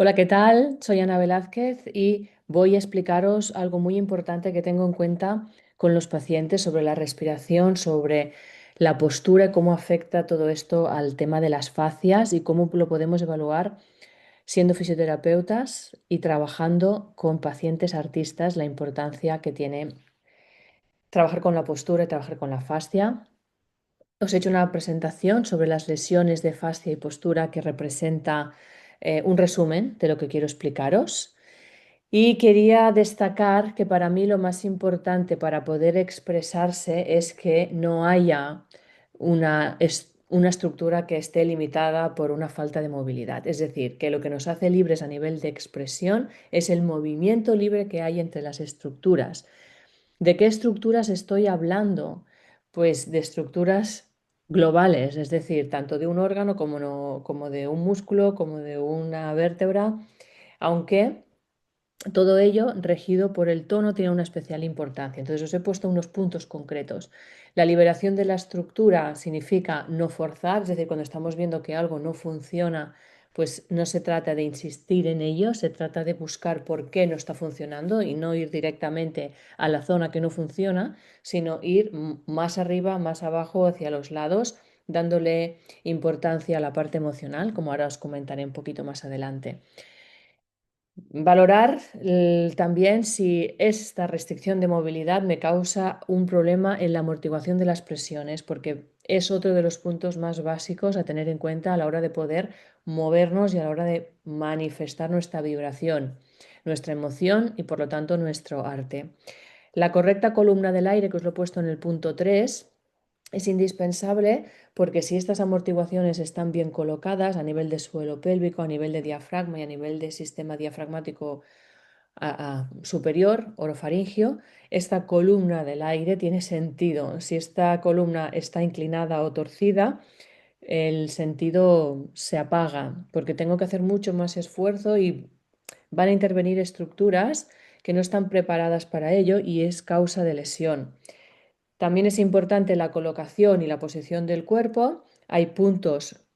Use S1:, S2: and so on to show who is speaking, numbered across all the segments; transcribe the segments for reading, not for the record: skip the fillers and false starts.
S1: Hola, ¿qué tal? Soy Ana Velázquez y voy a explicaros algo muy importante que tengo en cuenta con los pacientes sobre la respiración, sobre la postura y cómo afecta todo esto al tema de las fascias y cómo lo podemos evaluar siendo fisioterapeutas y trabajando con pacientes artistas, la importancia que tiene trabajar con la postura y trabajar con la fascia. Os he hecho una presentación sobre las lesiones de fascia y postura que representa un resumen de lo que quiero explicaros. Y quería destacar que para mí lo más importante para poder expresarse es que no haya una estructura que esté limitada por una falta de movilidad. Es decir, que lo que nos hace libres a nivel de expresión es el movimiento libre que hay entre las estructuras. ¿De qué estructuras estoy hablando? Pues de estructuras globales, es decir, tanto de un órgano como de un músculo, como de una vértebra, aunque todo ello regido por el tono tiene una especial importancia. Entonces os he puesto unos puntos concretos. La liberación de la estructura significa no forzar, es decir, cuando estamos viendo que algo no funciona, pues no se trata de insistir en ello, se trata de buscar por qué no está funcionando y no ir directamente a la zona que no funciona, sino ir más arriba, más abajo, hacia los lados, dándole importancia a la parte emocional, como ahora os comentaré un poquito más adelante. Valorar también si esta restricción de movilidad me causa un problema en la amortiguación de las presiones, porque es otro de los puntos más básicos a tener en cuenta a la hora de poder movernos y a la hora de manifestar nuestra vibración, nuestra emoción y por lo tanto nuestro arte. La correcta columna del aire, que os lo he puesto en el punto 3, es indispensable porque si estas amortiguaciones están bien colocadas a nivel de suelo pélvico, a nivel de diafragma y a nivel de sistema diafragmático superior, orofaringio, esta columna del aire tiene sentido. Si esta columna está inclinada o torcida, el sentido se apaga porque tengo que hacer mucho más esfuerzo y van a intervenir estructuras que no están preparadas para ello y es causa de lesión. También es importante la colocación y la posición del cuerpo. Hay puntos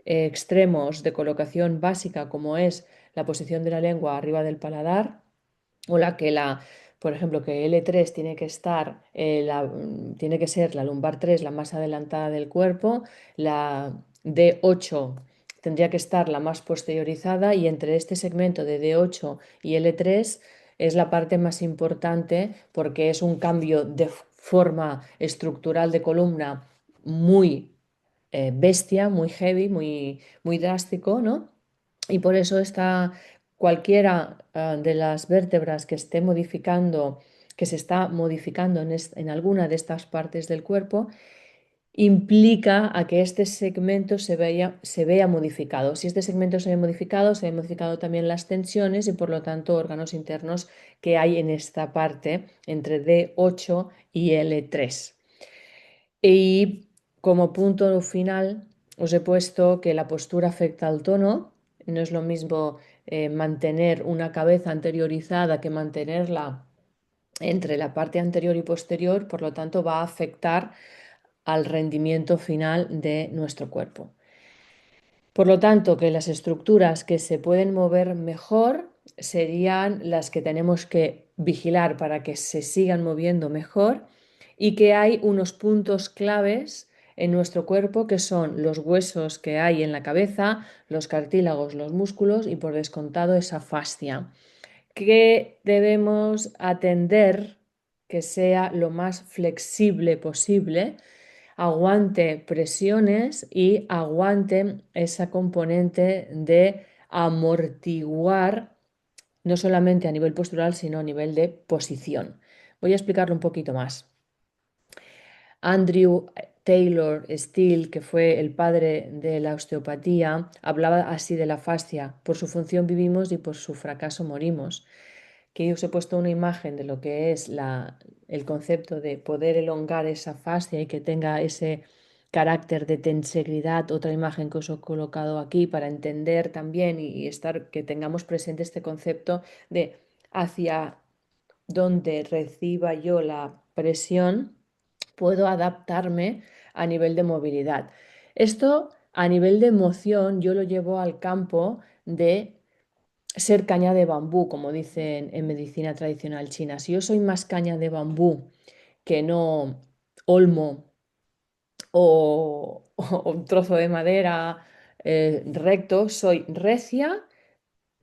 S1: extremos de colocación básica como es la posición de la lengua arriba del paladar o por ejemplo, que L3 tiene que estar, tiene que ser la lumbar 3 la más adelantada del cuerpo, la D8 tendría que estar la más posteriorizada y entre este segmento de D8 y L3 es la parte más importante porque es un cambio de forma estructural de columna muy bestia, muy heavy, muy drástico, ¿no? Y por eso está cualquiera de las vértebras que esté modificando, que se está modificando en alguna de estas partes del cuerpo, implica a que este segmento se vea modificado. Si este segmento se ve modificado, se ven modificado también las tensiones y por lo tanto órganos internos que hay en esta parte entre D8 y L3. Y como punto final os he puesto que la postura afecta al tono. No es lo mismo mantener una cabeza anteriorizada que mantenerla entre la parte anterior y posterior, por lo tanto va a afectar al rendimiento final de nuestro cuerpo. Por lo tanto, que las estructuras que se pueden mover mejor serían las que tenemos que vigilar para que se sigan moviendo mejor y que hay unos puntos claves en nuestro cuerpo que son los huesos que hay en la cabeza, los cartílagos, los músculos y por descontado esa fascia que debemos atender que sea lo más flexible posible, aguante presiones y aguante esa componente de amortiguar no solamente a nivel postural, sino a nivel de posición. Voy a explicarlo un poquito más. Andrew Taylor Steele, que fue el padre de la osteopatía, hablaba así de la fascia: por su función vivimos y por su fracaso morimos. Que os he puesto una imagen de lo que es el concepto de poder elongar esa fascia y que tenga ese carácter de tensegridad, otra imagen que os he colocado aquí para entender también que tengamos presente este concepto de hacia donde reciba yo la presión, puedo adaptarme a nivel de movilidad. Esto a nivel de emoción yo lo llevo al campo de ser caña de bambú, como dicen en medicina tradicional china. Si yo soy más caña de bambú que no olmo o un trozo de madera recto, soy recia,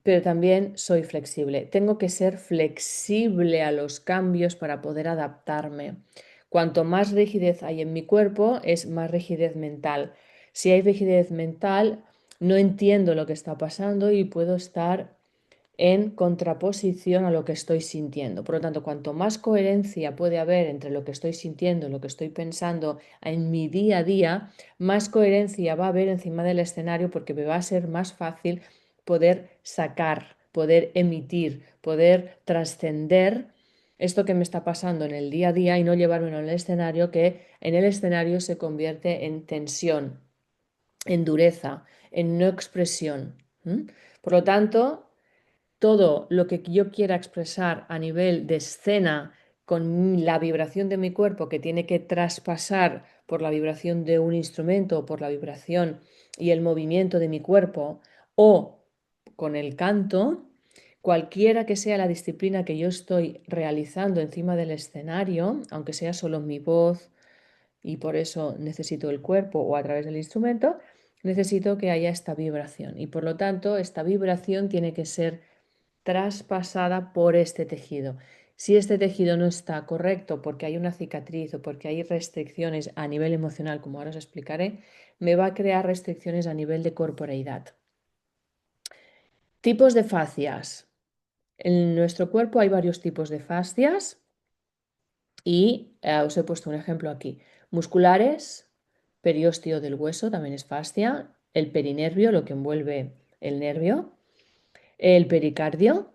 S1: pero también soy flexible. Tengo que ser flexible a los cambios para poder adaptarme. Cuanto más rigidez hay en mi cuerpo, es más rigidez mental. Si hay rigidez mental, no entiendo lo que está pasando y puedo estar en contraposición a lo que estoy sintiendo. Por lo tanto, cuanto más coherencia puede haber entre lo que estoy sintiendo, lo que estoy pensando en mi día a día, más coherencia va a haber encima del escenario porque me va a ser más fácil poder sacar, poder emitir, poder trascender esto que me está pasando en el día a día y no llevármelo al escenario, que en el escenario se convierte en tensión, en dureza, en no expresión. ¿Mm? Por lo tanto, todo lo que yo quiera expresar a nivel de escena con la vibración de mi cuerpo que tiene que traspasar por la vibración de un instrumento, por la vibración y el movimiento de mi cuerpo o con el canto, cualquiera que sea la disciplina que yo estoy realizando encima del escenario, aunque sea solo mi voz y por eso necesito el cuerpo o a través del instrumento, necesito que haya esta vibración y por lo tanto esta vibración tiene que ser traspasada por este tejido. Si este tejido no está correcto porque hay una cicatriz o porque hay restricciones a nivel emocional, como ahora os explicaré, me va a crear restricciones a nivel de corporeidad. Tipos de fascias. En nuestro cuerpo hay varios tipos de fascias y os he puesto un ejemplo aquí. Musculares, periósteo del hueso también es fascia, el perinervio, lo que envuelve el nervio, el pericardio,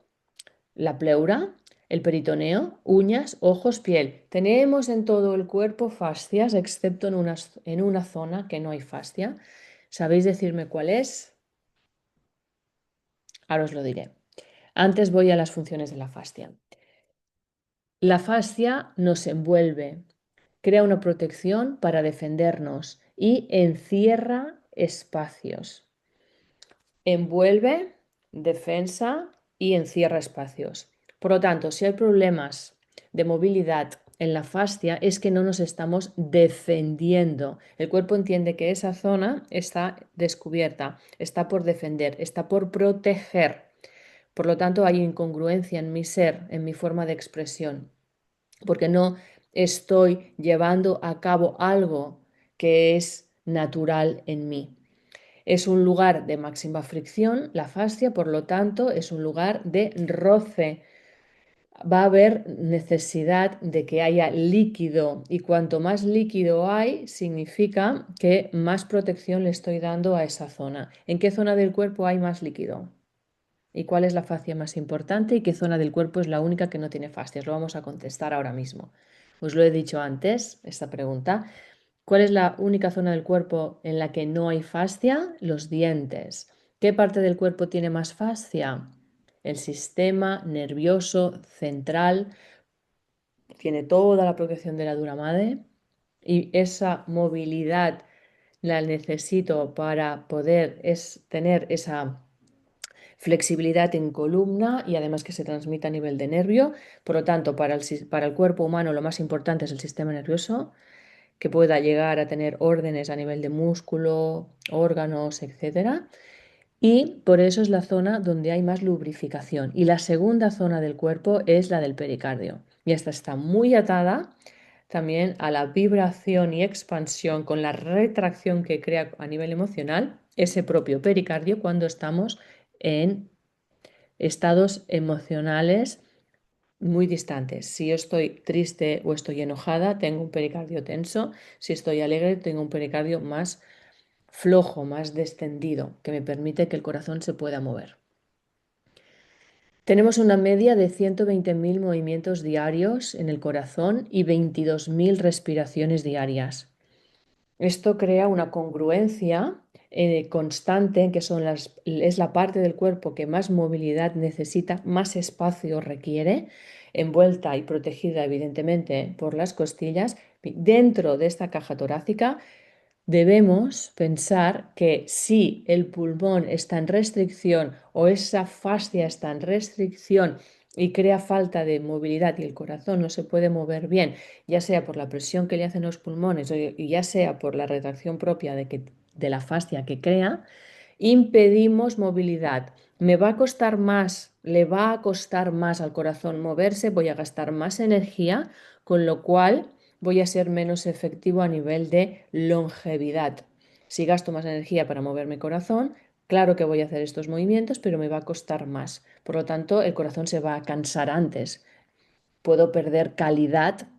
S1: la pleura, el peritoneo, uñas, ojos, piel. Tenemos en todo el cuerpo fascias, excepto en una zona que no hay fascia. ¿Sabéis decirme cuál es? Ahora os lo diré. Antes voy a las funciones de la fascia. La fascia nos envuelve, crea una protección para defendernos y encierra espacios. Envuelve, defensa y encierra espacios. Por lo tanto, si hay problemas de movilidad en la fascia, es que no nos estamos defendiendo. El cuerpo entiende que esa zona está descubierta, está por defender, está por proteger. Por lo tanto, hay incongruencia en mi ser, en mi forma de expresión, porque no estoy llevando a cabo algo que es natural en mí. Es un lugar de máxima fricción, la fascia, por lo tanto, es un lugar de roce. Va a haber necesidad de que haya líquido y cuanto más líquido hay, significa que más protección le estoy dando a esa zona. ¿En qué zona del cuerpo hay más líquido? ¿Y cuál es la fascia más importante y qué zona del cuerpo es la única que no tiene fascias? Lo vamos a contestar ahora mismo. Os lo he dicho antes, esta pregunta. ¿Cuál es la única zona del cuerpo en la que no hay fascia? Los dientes. ¿Qué parte del cuerpo tiene más fascia? El sistema nervioso central tiene toda la protección de la dura madre y esa movilidad la necesito para poder tener esa flexibilidad en columna y además que se transmita a nivel de nervio. Por lo tanto, para el cuerpo humano lo más importante es el sistema nervioso, que pueda llegar a tener órdenes a nivel de músculo, órganos, etcétera. Y por eso es la zona donde hay más lubrificación. Y la segunda zona del cuerpo es la del pericardio. Y esta está muy atada también a la vibración y expansión con la retracción que crea a nivel emocional ese propio pericardio cuando estamos en estados emocionales muy distantes. Si yo estoy triste o estoy enojada, tengo un pericardio tenso. Si estoy alegre, tengo un pericardio más flojo, más descendido, que me permite que el corazón se pueda mover. Tenemos una media de 120.000 movimientos diarios en el corazón y 22.000 respiraciones diarias. Esto crea una congruencia constante, que es la parte del cuerpo que más movilidad necesita, más espacio requiere, envuelta y protegida evidentemente por las costillas. Dentro de esta caja torácica debemos pensar que si el pulmón está en restricción o esa fascia está en restricción y crea falta de movilidad y el corazón no se puede mover bien, ya sea por la presión que le hacen los pulmones y ya sea por la retracción propia de la fascia que crea, impedimos movilidad. Me va a costar más, le va a costar más al corazón moverse, voy a gastar más energía, con lo cual voy a ser menos efectivo a nivel de longevidad. Si gasto más energía para mover mi corazón, claro que voy a hacer estos movimientos, pero me va a costar más. Por lo tanto, el corazón se va a cansar antes. Puedo perder calidad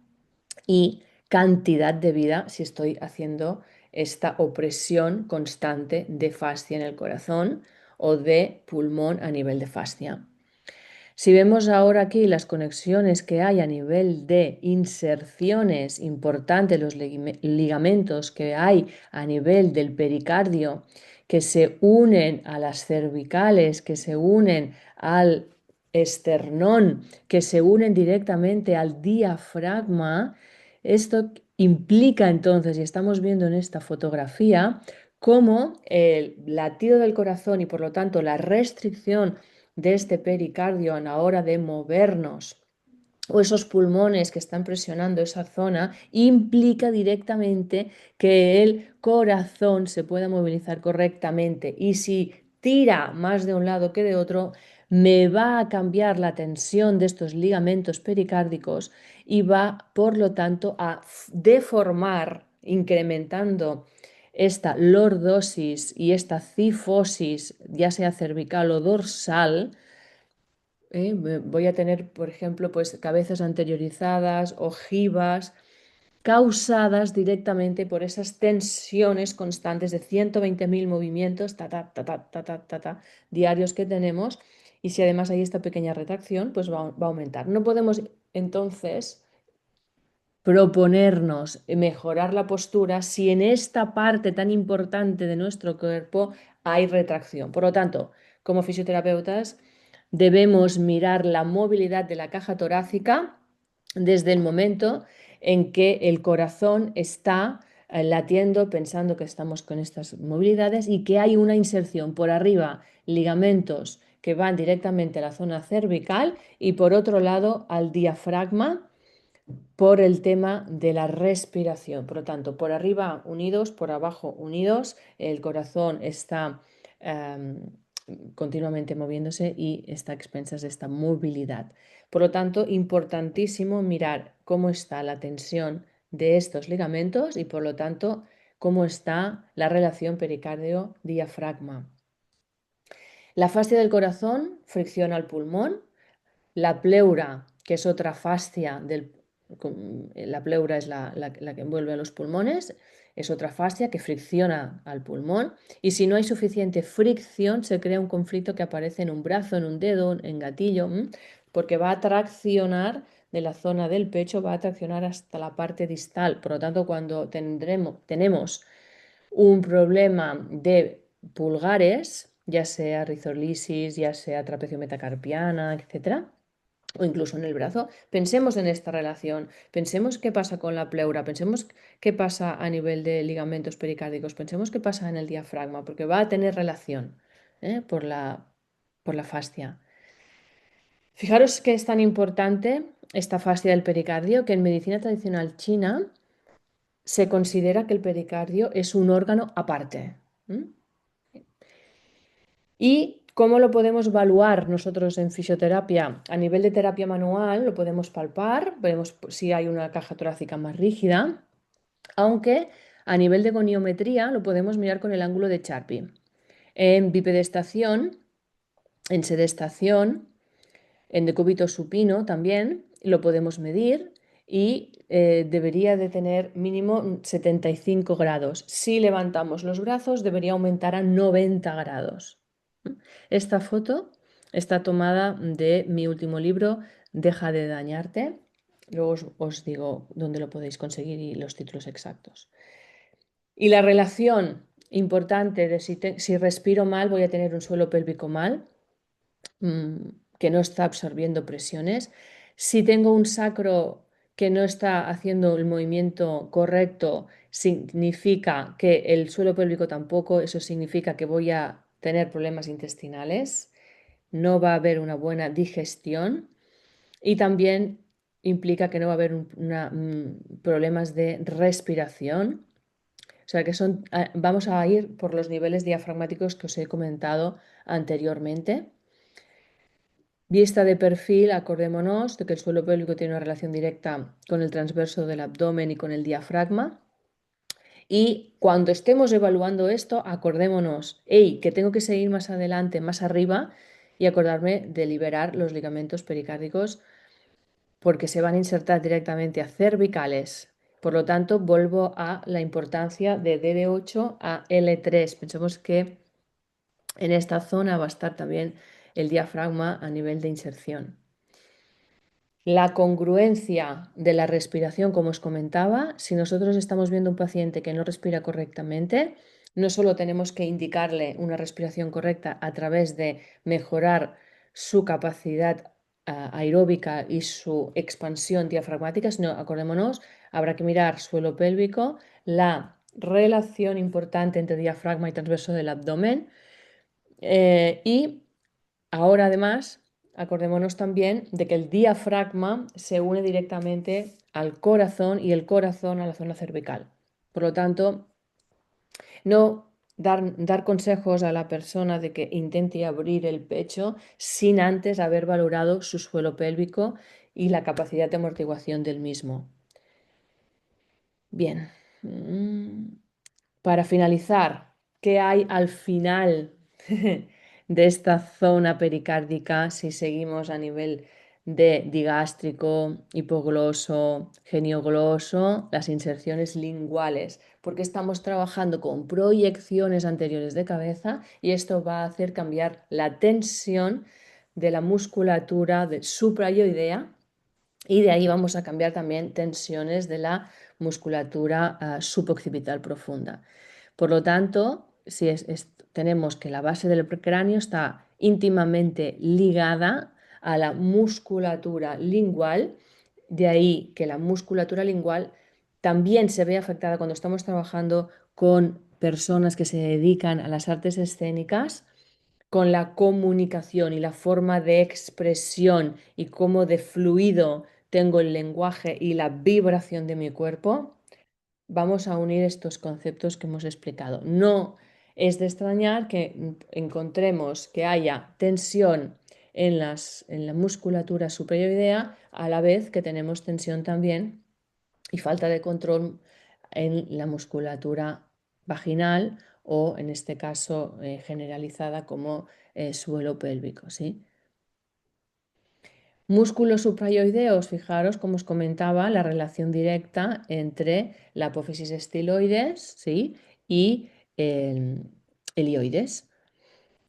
S1: y cantidad de vida si estoy haciendo esta opresión constante de fascia en el corazón o de pulmón a nivel de fascia. Si vemos ahora aquí las conexiones que hay a nivel de inserciones importantes, los ligamentos que hay a nivel del pericardio, que se unen a las cervicales, que se unen al esternón, que se unen directamente al diafragma, esto implica entonces, y estamos viendo en esta fotografía, cómo el latido del corazón y por lo tanto la restricción de este pericardio a la hora de movernos o esos pulmones que están presionando esa zona, implica directamente que el corazón se pueda movilizar correctamente. Y si tira más de un lado que de otro, me va a cambiar la tensión de estos ligamentos pericárdicos y va, por lo tanto, a deformar, incrementando esta lordosis y esta cifosis, ya sea cervical o dorsal. Voy a tener, por ejemplo, pues cabezas anteriorizadas, ojivas, causadas directamente por esas tensiones constantes de 120.000 movimientos diarios que tenemos. Y si además hay esta pequeña retracción, pues va a aumentar. No podemos entonces proponernos mejorar la postura si en esta parte tan importante de nuestro cuerpo hay retracción. Por lo tanto, como fisioterapeutas, debemos mirar la movilidad de la caja torácica desde el momento en que el corazón está latiendo, pensando que estamos con estas movilidades y que hay una inserción por arriba, ligamentos que van directamente a la zona cervical y por otro lado al diafragma por el tema de la respiración. Por lo tanto, por arriba unidos, por abajo unidos, el corazón está continuamente moviéndose y está a expensas de esta movilidad. Por lo tanto, importantísimo mirar cómo está la tensión de estos ligamentos y por lo tanto cómo está la relación pericardio-diafragma. La fascia del corazón fricciona el pulmón, la pleura, que es otra fascia la pleura es la que envuelve a los pulmones, es otra fascia que fricciona al pulmón y si no hay suficiente fricción se crea un conflicto que aparece en un brazo, en un dedo, en gatillo, porque va a traccionar de la zona del pecho, va a traccionar hasta la parte distal. Por lo tanto, cuando tenemos un problema de pulgares, ya sea rizolisis, ya sea trapecio metacarpiana, etcétera, o incluso en el brazo, pensemos en esta relación, pensemos qué pasa con la pleura, pensemos qué pasa a nivel de ligamentos pericárdicos, pensemos qué pasa en el diafragma, porque va a tener relación por la fascia. Fijaros que es tan importante esta fascia del pericardio que en medicina tradicional china se considera que el pericardio es un órgano aparte. ¿Y cómo lo podemos evaluar nosotros en fisioterapia? A nivel de terapia manual lo podemos palpar, vemos si hay una caja torácica más rígida, aunque a nivel de goniometría lo podemos mirar con el ángulo de Charpy. En bipedestación, en sedestación, en decúbito supino también lo podemos medir y debería de tener mínimo 75 grados. Si levantamos los brazos debería aumentar a 90 grados. Esta foto está tomada de mi último libro, Deja de dañarte. Luego os digo dónde lo podéis conseguir y los títulos exactos. Y la relación importante de si respiro mal voy a tener un suelo pélvico mal, que no está absorbiendo presiones. Si tengo un sacro que no está haciendo el movimiento correcto, significa que el suelo pélvico tampoco, eso significa que voy a tener problemas intestinales, no va a haber una buena digestión y también implica que no va a haber problemas de respiración. O sea que vamos a ir por los niveles diafragmáticos que os he comentado anteriormente. Vista de perfil, acordémonos de que el suelo pélvico tiene una relación directa con el transverso del abdomen y con el diafragma. Y cuando estemos evaluando esto, acordémonos, hey, que tengo que seguir más adelante, más arriba, y acordarme de liberar los ligamentos pericárdicos porque se van a insertar directamente a cervicales. Por lo tanto, vuelvo a la importancia de DD8 a L3. Pensemos que en esta zona va a estar también el diafragma a nivel de inserción. La congruencia de la respiración, como os comentaba, si nosotros estamos viendo un paciente que no respira correctamente, no solo tenemos que indicarle una respiración correcta a través de mejorar su capacidad aeróbica y su expansión diafragmática, sino, acordémonos, habrá que mirar suelo pélvico, la relación importante entre diafragma y transverso del abdomen y ahora además, acordémonos también de que el diafragma se une directamente al corazón y el corazón a la zona cervical. Por lo tanto, no dar consejos a la persona de que intente abrir el pecho sin antes haber valorado su suelo pélvico y la capacidad de amortiguación del mismo. Bien. Para finalizar, ¿qué hay al final de esta zona pericárdica si seguimos a nivel de digástrico, hipogloso, geniogloso, las inserciones linguales? Porque estamos trabajando con proyecciones anteriores de cabeza y esto va a hacer cambiar la tensión de la musculatura suprayoidea y de ahí vamos a cambiar también tensiones de la musculatura suboccipital profunda. Por lo tanto, si tenemos que la base del cráneo está íntimamente ligada a la musculatura lingual, de ahí que la musculatura lingual también se ve afectada cuando estamos trabajando con personas que se dedican a las artes escénicas, con la comunicación y la forma de expresión y cómo de fluido tengo el lenguaje y la vibración de mi cuerpo, vamos a unir estos conceptos que hemos explicado. No es de extrañar que encontremos que haya tensión en la musculatura suprayoidea a la vez que tenemos tensión también y falta de control en la musculatura vaginal o en este caso generalizada como suelo pélvico, ¿sí? Músculos suprayoideos, fijaros, como os comentaba, la relación directa entre la apófisis estiloides, ¿sí? Y el ioides.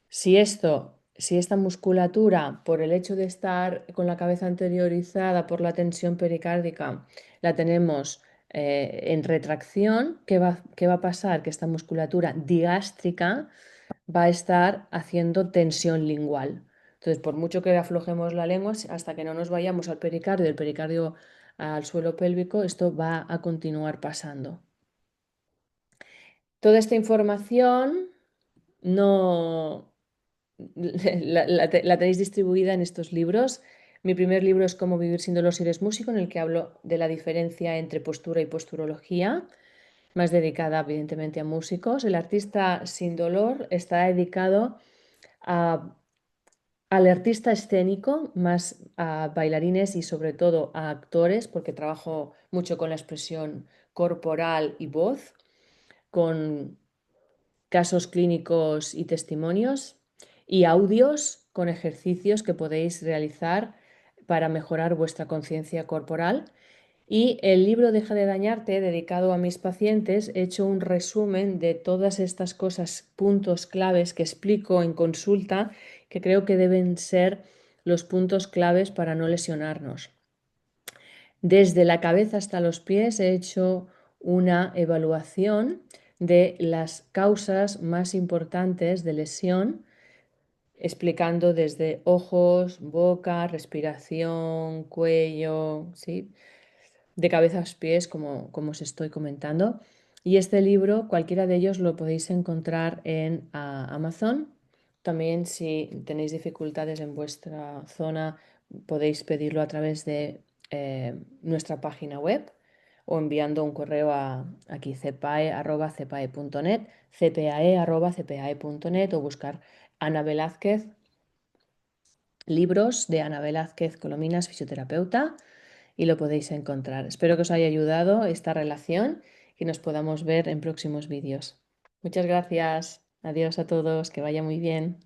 S1: Si esta musculatura, por el hecho de estar con la cabeza anteriorizada por la tensión pericárdica, la tenemos en retracción, qué va a pasar? Que esta musculatura digástrica va a estar haciendo tensión lingual. Entonces, por mucho que aflojemos la lengua, hasta que no nos vayamos al pericardio, del pericardio al suelo pélvico, esto va a continuar pasando. Toda esta información no la tenéis distribuida en estos libros. Mi primer libro es Cómo vivir sin dolor si eres músico, en el que hablo de la diferencia entre postura y posturología, más dedicada evidentemente a músicos. El artista sin dolor está dedicado a al artista escénico, más a bailarines y sobre todo a actores, porque trabajo mucho con la expresión corporal y voz, con casos clínicos y testimonios y audios con ejercicios que podéis realizar para mejorar vuestra conciencia corporal. Y el libro Deja de dañarte, dedicado a mis pacientes, he hecho un resumen de todas estas cosas, puntos claves que explico en consulta, que creo que deben ser los puntos claves para no lesionarnos. Desde la cabeza hasta los pies he hecho una evaluación de las causas más importantes de lesión, explicando desde ojos, boca, respiración, cuello, ¿sí? De cabeza a los pies, como os estoy comentando. Y este libro, cualquiera de ellos lo podéis encontrar en Amazon. También si tenéis dificultades en vuestra zona, podéis pedirlo a través de nuestra página web o enviando un correo a aquí cpae@cpae.net, cpae@cpae.net o buscar Ana Velázquez, libros de Ana Velázquez Colominas, fisioterapeuta, y lo podéis encontrar. Espero que os haya ayudado esta relación y nos podamos ver en próximos vídeos. Muchas gracias. Adiós a todos. Que vaya muy bien.